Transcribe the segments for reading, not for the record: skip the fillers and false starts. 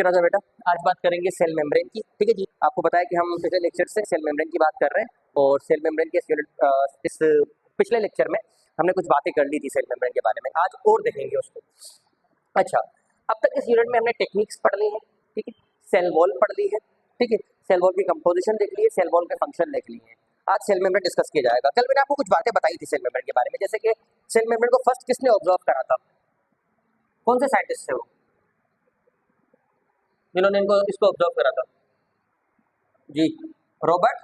फिर राजा बेटा आज बात करेंगे सेल मेम्ब्रेन की। ठीक है जी, आपको पता है कि हम पिछले लेक्चर से सेल मेम्ब्रेन की बात कर रहे हैं और सेल मेम्ब्रेन के इस पिछले लेक्चर में हमने कुछ बातें कर ली थी सेल मेम्ब्रेन के बारे में, आज और देखेंगे उसको। अच्छा, अब तक इस यूनिट में हमने टेक्निक्स पढ़ ली है, ठीक है, सेल वॉल पढ़ ली है, ठीक है, सेल वॉल की कंपोजिशन देख ली है, सेल वॉल के फंक्शन देख लिए हैं। आज सेल मेम्ब्रेन डिस्कस किया जाएगा। कल मैंने आपको कुछ बातें बताई थी सेल मेम्ब्रेन के बारे में, जैसे कि सेल मेम्ब्रेन को फर्स्ट किसने ऑब्जर्व करा था, कौन से साइंटिस्ट थे वो जिन्होंने इसको ऑब्जर्व करा था? जी, रॉबर्ट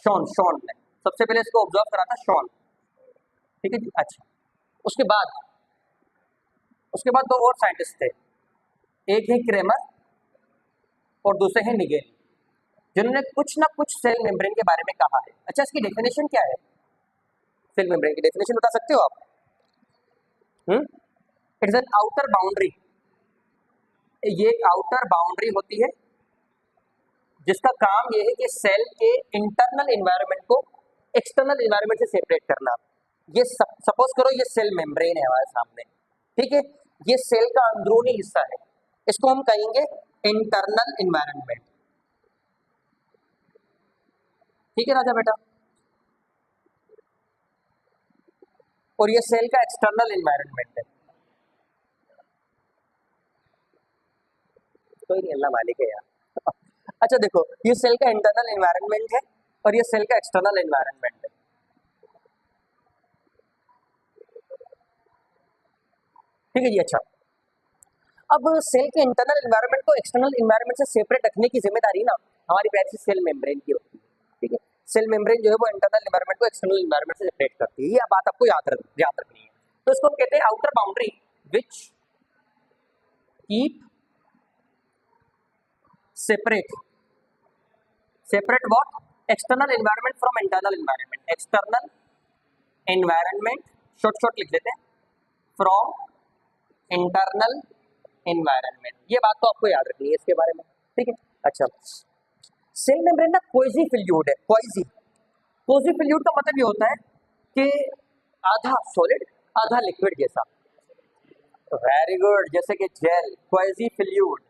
शॉन ने सबसे पहले इसको ऑब्जर्व करा था, शॉन। ठीक है जी। अच्छा, उसके बाद दो और साइंटिस्ट थे, एक है क्रेमर और दूसरे हैं निगेल, जिन्होंने कुछ ना कुछ सेल मेम्ब्रेन के बारे में कहा है। अच्छा, इसकी डेफिनेशन क्या है? सेल मेम्ब्रेन की डेफिनेशन बता सकते हो आप? It is an outer boundary, ये एक आउटर बाउंड्री होती है जिसका काम ये है कि सेल के इंटरनल एनवायरनमेंट को एक्सटर्नल एनवायरनमेंट से सेपरेट करना। ये सपोज करो ये सेल मेम्ब्रेन है हमारे सामने, ठीक है, ये सेल का अंदरूनी हिस्सा है, इसको हम कहेंगे इंटरनल एनवायरनमेंट। ठीक है राजा बेटा, और ये सेल का एक्सटर्नल एनवायरनमेंट है। कोई नहीं, अल्लाह मालिक है यार। अच्छा देखो, ये सेल का इंटरनल एनवायरनमेंट है और ये सेल का एक्सटर्नल एनवायरनमेंट है। ठीक है जी। अच्छा, अब सेल के इंटरनल एनवायरनमेंट को एक्सटर्नल एनवायरनमेंट से सेपरेट रखने की जिम्मेदारी ना हमारी प्यारी सी सेल मेम्ब्रेन की होती है। ठीक है, सेल मेम्ब्रेन जो है वो इंटरनल एनवायरनमेंट को एक्सटर्नल एनवायरनमेंट से सेपरेट करती है। ये बात आपको याद रखनी है। तो इसको हम कहते हैं outer boundary which keep separate what, external environment from internal environment. External environment short लिख लेते हैं, फ्रॉम इंटरनल एनवायरनमेंट। ये बात तो आपको याद रखनी है इसके बारे में। ठीक है। अच्छा, सेल मेम्ब्रेन ना क्वाजी फ्लूइड है। क्वाजी फ्लूइड का मतलब ये होता है कि आधा सॉलिड आधा लिक्विड जैसा। वेरी गुड, जैसे कि जेल, क्वाजी फ्लूइड,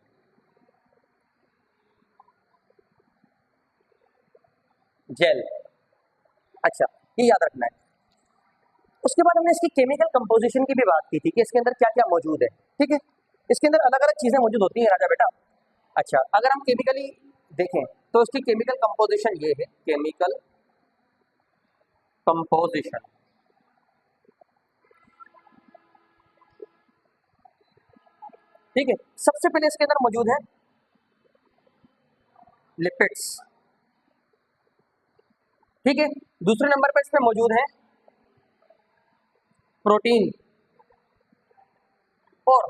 जेल। अच्छा, ये याद रखना है। उसके बाद हमने इसकी केमिकल कंपोजिशन की भी बात की थी कि इसके अंदर क्या क्या मौजूद है। ठीक है, इसके अंदर अलग अलग चीजें मौजूद होती हैं राजा बेटा। अच्छा, अगर हम केमिकली देखें तो इसकी केमिकल कंपोजिशन ये है, केमिकल कंपोजिशन। ठीक है, सबसे पहले इसके अंदर मौजूद है लिपिड्स। ठीक है, दूसरे नंबर पर इसमें मौजूद है प्रोटीन और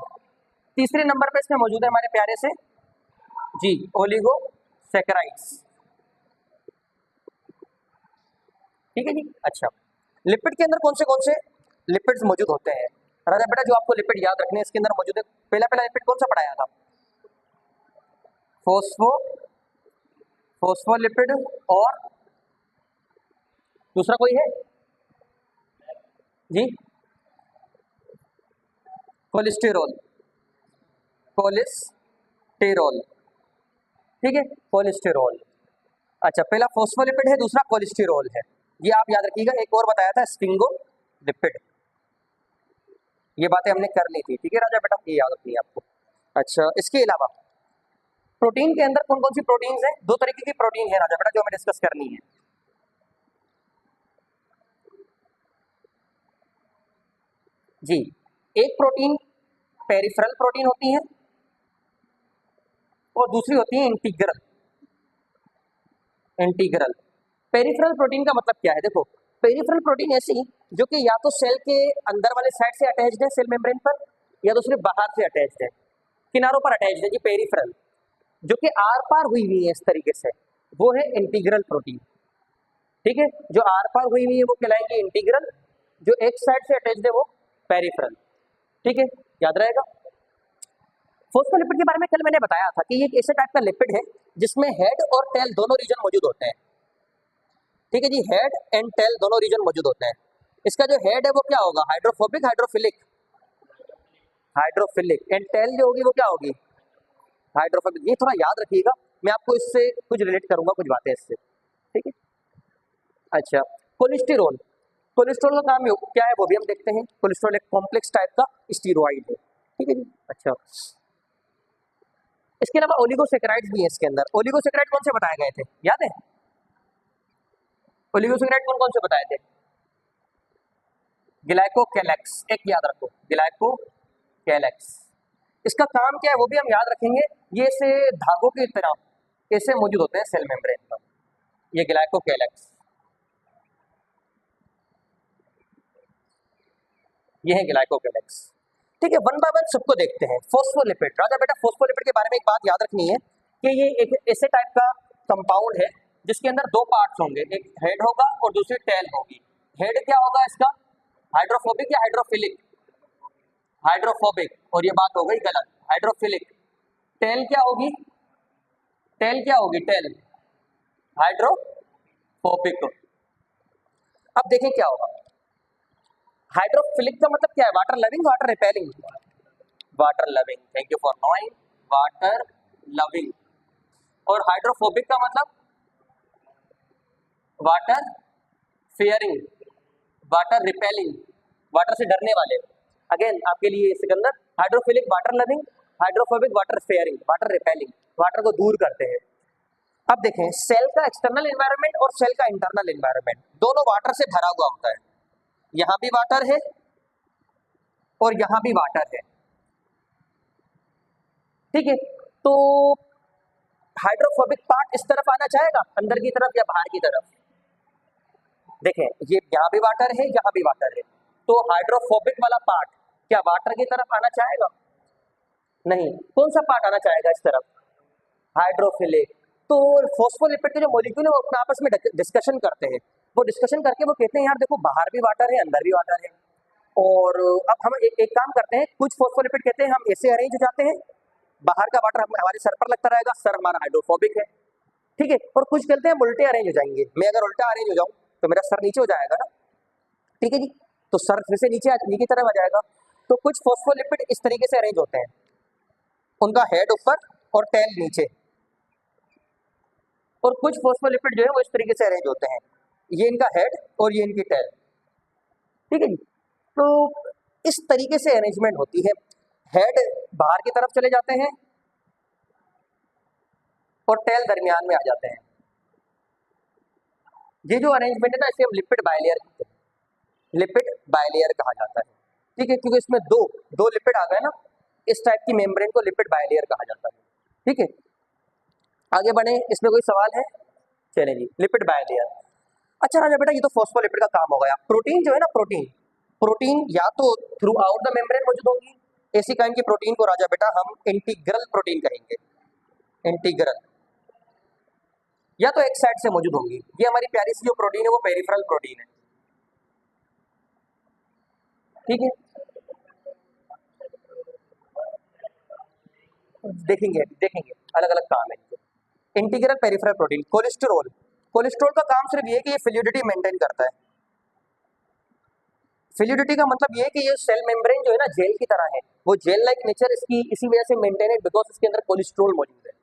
तीसरे नंबर पर इसमें मौजूद है हमारे प्यारे से जी ओलिगोसैकेराइड्स। ठीक है जी। अच्छा, लिपिड के अंदर कौन से लिपिड्स मौजूद होते हैं राजा बेटा? जो आपको लिपिड याद रखने हैं इसके अंदर मौजूद है, पहला लिपिड कौन सा पढ़ाया था? फोस्फोलिपिड और दूसरा कोई है जी? कोलेस्टेरॉल। ठीक है, कोलेस्टेरॉल। अच्छा, पहला फोस्फोलिपिड है, दूसरा कोलेस्टेरॉल है। ये आप याद रखिएगा। एक और बताया था स्फिंगोलिपिड। ये बातें हमने कर ली थी। ठीक है राजा बेटा, ये याद रखनी है आपको। अच्छा, इसके अलावा प्रोटीन के अंदर कौन कौन सी प्रोटीन्स हैं? दो तरीके की प्रोटीन है राजा बेटा जो हमें डिस्कस करनी है। जी, एक प्रोटीन पेरिफेरल प्रोटीन होती है और दूसरी होती है इंटीग्रल। पेरिफेरल प्रोटीन का मतलब क्या है? देखो, पेरिफेरल प्रोटीन ऐसी जो कि या तो सेल के अंदर वाले साइड से अटैच्ड है सेल मेम्ब्रेन पर, या तो सिर्फ बाहर से अटैच्ड है, किनारों पर अटैच्ड है जी पेरिफेरल, जो कि आर पार हुई हुई है इस तरीके से, वो है इंटीग्रल प्रोटीन। ठीक है, जो आर पार हुई हुई है वो कहलाएंगे इंटीग्रल, जो एक साइड से अटैच्ड है वो पेरिफेरल। ठीक है, याद रहेगा। फोस्फोलिपिड के बारे में कल मैंने बताया था कि ये एक ऐसे टाइप का लिपिड है जिसमें हेड और टेल दोनों रीजन मौजूद होते हैं। ठीक है जी, हेड एंड टेल दोनों रीजन मौजूद होते हैं। इसका जो हेड है वो क्या होगा? Hydrophobic, hydrophilic? Hydrophilic, and tail जो होगी वो क्या होगी, हाइड्रोफोबिक। ये थोड़ा याद रखिएगा, मैं आपको इससे कुछ रिलेट करूंगा कुछ बातें इससे, ठीक है। अच्छा, कोलेस्टेरॉल, कोलेस्ट्रॉल का काम क्या है वो भी हम देखते हैं। कोलेस्ट्रॉल एक कॉम्प्लेक्स टाइप का स्टीरॉइड है, ठीक है जी। अच्छा, इसके अलावा ओलिगोसेकेराइड्स भी है इसके अंदर। ओलिगोसेकेराइड कौन से बताए गए थे, याद है? ओलिगोसेकेराइड कौन कौन से बताए थे? ग्लाइकोकेलेक्स, एक याद रखो, ग्लाइकोकेलेक्स। इसका काम क्या है वो भी हम याद रखेंगे। ये से धागों की तरह ऐसे मौजूद होते हैं सेल मेम्ब्रेन पर, ये ग्लाइकोकेलेक्स, ये है ग्लाइकोकेलेक्स, ठीक है। वन बाय वन सबको देखते हैं। फोस्फोलिपिड, राजा बेटा फोस्फोलिपिड के बारे में एक बात याद रखनी है कि ये एक ऐसे टाइप का कंपाउंड है जिसके अंदर दो पार्ट्स होंगे, एक हेड होगा और दूसरी टेल होगी। हेड क्या होगा इसका, हाइड्रोफोबिक या हाइड्रोफिलिक, हाइड्रोफोबिक, और ये बात हो गई गलत, हाइड्रोफिलिक। टेल क्या होगी, टेल क्या होगी, टेल हाइड्रोफोबिक। अब देखें क्या होगा, हाइड्रोफिलिक का मतलब क्या है, water loving, water repelling, water loving, thank you for knowing, water loving. और हाइड्रोफोबिक का मतलब water fearing, water repelling, water से डरने वाले। अगेन आपके लिए Sikandar, hydrophilic water loving, hydrophobic water fearing, water repelling, water को दूर करते हैं। अब देखें, सेल का एक्सटर्नल एनवायरनमेंट और सेल का इंटरनल एनवायरनमेंट दोनों वाटर से भरा हुआ होता है। यहां भी वाटर है और यहां भी वाटर है, ठीक है। तो हाइड्रोफोबिक पार्ट इस तरफ आना चाहेगा, अंदर की तरफ या बाहर की तरफ? देखें, ये यहां भी वाटर है, यहां भी वाटर है, तो हाइड्रोफोबिक वाला पार्ट क्या वाटर की तरफ आना चाहेगा? नहीं। कौन सा पार्ट आना चाहेगा इस तरफ, हाइड्रोफिलिक। तो फोस्फोलिपिड के जो मॉलिक्यूल है वो अपने आपस में डिस्कशन करते हैं। वो डिस्कशन करके वो कहते हैं यार देखो बाहर भी वाटर है, अंदर भी वाटर है। और अब हम एक काम करते हैं, कुछ फोस्फोलिपिड कहते हैं हम ऐसे अरेंज हो जाते हैं, बाहर का वाटर हमारे सर पर लगता रहेगा, सर हमारा हाइड्रोफोबिक है, ठीक है। और कुछ कहते हैं हम उल्टे अरेंज हो जाएंगे, मैं अगर उल्टा अरेंज हो जाऊं तो मेरा सर नीचे हो जाएगा ना, ठीक है जी। तो सर फिर से नीचे की तरफ आ जाएगा। तो कुछ फोस्फोलिपिड इस तरीके से अरेंज होते हैं, उनका हेड ऊपर और टेल नीचे, और कुछ फोस्फोलिपिड जो है वो इस तरीके से अरेंज होते हैं, ये इनका हेड और ये इनकी टेल, ठीक है जी। तो इस तरीके से अरेंजमेंट होती है। हेड बाहर की तरफ चले जाते हैं और टेल दरमियान में आ जाते हैं। ये जो अरेंजमेंट है ना इसे हम लिपिड बाइलेयर कहते हैं, लिपिड बाइलेयर कहा जाता है, ठीक है। क्योंकि इसमें दो लिपिड आ गए ना, इस टाइप की मेम्ब्रेन को लिपिड बाइलेयर कहा जाता है, ठीक है। आगे बढ़े, इसमें कोई सवाल है? चले जी, लिपिड बाइलेयर। अच्छा राजा बेटा ये तो फॉस्फोलिपिड का काम हो गया। प्रोटीन जो है ना, प्रोटीन या तो थ्रू आउट द मेम्ब्रेन मौजूद होंगी, ऐसी काइंड की प्रोटीन को राजा बेटा हम इंटीग्रल प्रोटीन कहेंगे, इंटीग्रल, या तो एक साइड से मौजूद होंगी। ये हमारी प्यारी सी जो प्रोटीन है वो पेरिफेरल प्रोटीन है, ठीक है। देखेंगे अलग अलग काम है इनके। Integral peripheral protein, cholesterol, cholesterol का काम सिर्फ ये कि ये फ्लूइडिटी मेंटेन करता है। फ्लूइडिटी का मतलब ये है कि ये सेल मेम्ब्रेन जो है ना जेल की तरह है, वो जेल लाइक नेचर इसकी इसी वजह से मेंटेन है बिकॉज इसके अंदर कोलेस्ट्रॉल मौजूद है,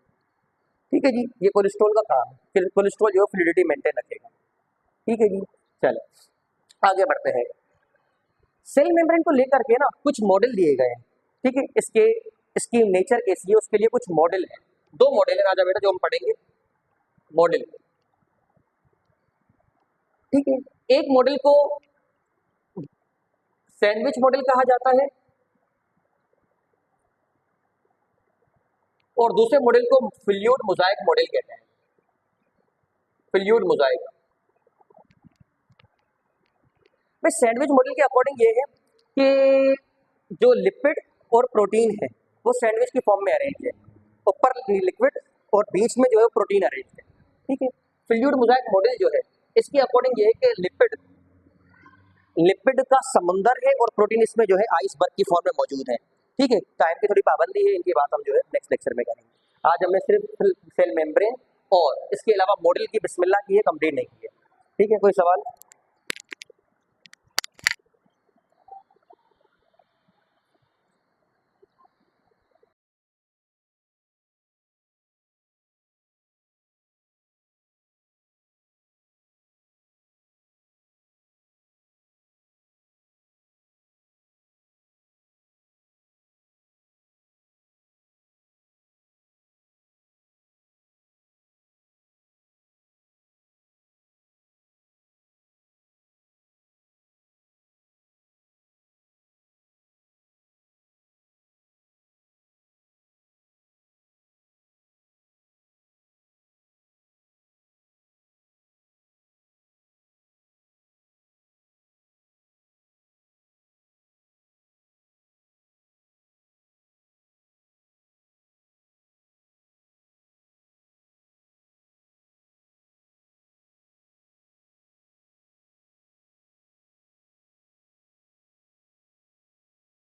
ठीक है जी। ये कोलेस्ट्रॉल का काम है, फिर कोलेस्ट्रॉल जो है फ्लूइडिटी मेंटेन रखेगा, ठीक है जी। चलो आगे बढ़ते हैं। सेल मेम्ब्रेन को लेकर के ना कुछ मॉडल दिए गए हैं, ठीक है। इसकी नेचर कैसी है उसके लिए कुछ मॉडल है। दो मॉडल है राजा बेटा जो हम पढ़ेंगे, मॉडल, ठीक है। एक मॉडल को सैंडविच मॉडल कहा जाता है और दूसरे मॉडल को फ्लूइड मोजाइक मॉडल कहते हैं, फ्लूइड मोजाइक। भाई सैंडविच मॉडल के अकॉर्डिंग ये है कि जो लिपिड और प्रोटीन है वो सैंडविच की फॉर्म में अरेंज है, ऊपर लिक्विड और बीच में जो है प्रोटीन अरेंज है, ठीक है। फ्लूइड मोजाइक मॉडल जो है इसके अकॉर्डिंग ये है कि लिपिड का समुंदर है और प्रोटीन इसमें जो है आइसबर्ग की फॉर्म में मौजूद है, ठीक है। टाइम की थोड़ी पाबंदी है, इनकी बात हम जो है नेक्स्ट लेक्चर में करेंगे। आज हमने सिर्फ सेल मेम्ब्रेन और इसके अलावा मॉडल की बिस्मिल्लाह की है, कंप्लीट नहीं की है, ठीक है। कोई सवाल?